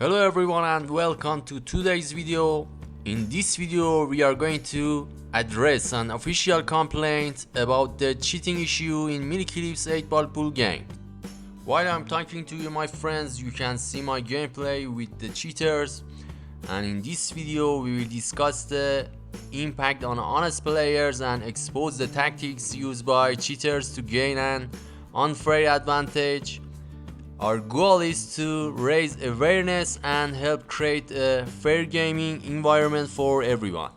Hello everyone and welcome to today's video. In this video we are going to address an official complaint about the cheating issue in Miniclip's 8-ball pool game. While I'm talking to you my friends, you can see my gameplay with the cheaters, and in this video we will discuss the impact on honest players and expose the tactics used by cheaters to gain an unfair advantage. Our goal is to raise awareness and help create a fair gaming environment for everyone.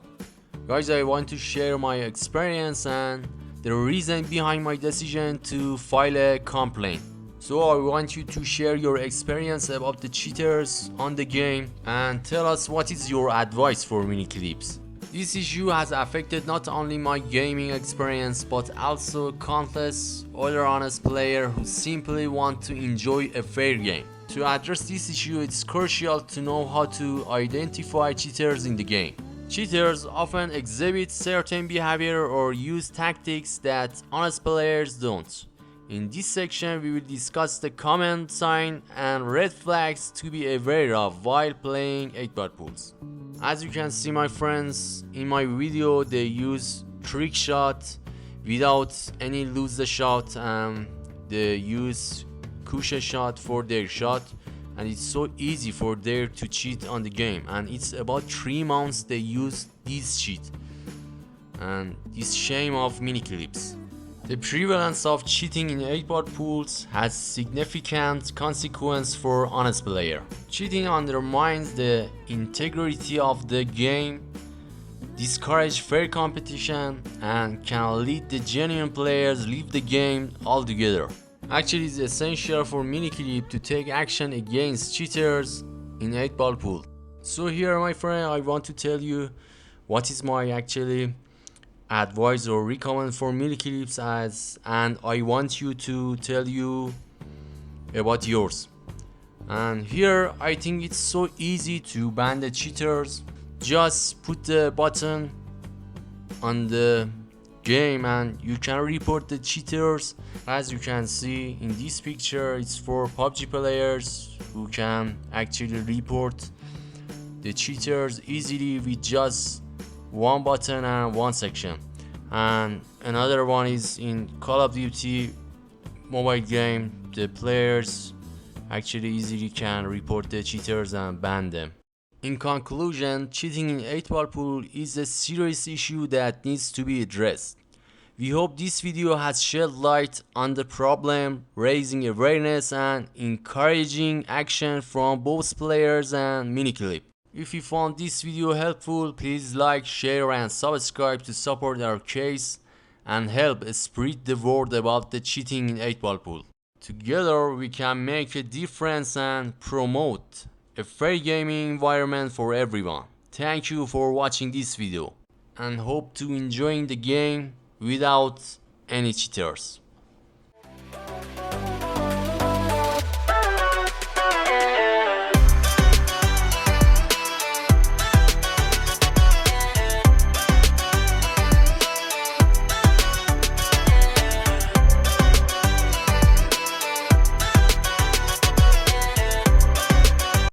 Guys, I want to share my experience and the reason behind my decision to file a complaint. So I want you to share your experience about the cheaters on the game and tell us what is your advice for Miniclips. This issue has affected not only my gaming experience but also countless other honest players who simply want to enjoy a fair game. To address this issue, it's crucial to know how to identify cheaters in the game. Cheaters often exhibit certain behavior or use tactics that honest players don't. In this section, we will discuss the common sign and red flags to be aware of while playing 8-ball pools. As you can see my friends, in my video they use trick shot without any lose the shot, and they use cushion shot for their shot, and it's so easy for them to cheat on the game, and it's about 3 months they use this cheat, and this shame of Miniclips. The prevalence of cheating in 8-ball pools has significant consequence for honest player. Cheating undermines the integrity of the game, discourages fair competition, and can lead the genuine players leave the game altogether. Actually, it's essential for Miniclip to take action against cheaters in 8-ball pool. So here, my friend, I want to tell you what is my advice or recommend for Miniclips and I want you to tell you about yours. And here I think it's so easy to ban the cheaters. Just put the button on the game and you can report the cheaters. As you can see in this picture, it's for PUBG players who can actually report the cheaters easily with just one button and one section. And another one is in Call of Duty mobile game. The players actually easily can report the cheaters and ban them. In conclusion, cheating in 8-ball pool is a serious issue that needs to be addressed. We hope this video has shed light on the problem, raising awareness and encouraging action from both players and Miniclip. If you found this video helpful, please like, share and subscribe to support our case and help spread the word about the cheating in 8-ball pool. Together we can make a difference and promote a fair gaming environment for everyone. Thank you for watching this video and hope to enjoying the game without any cheaters.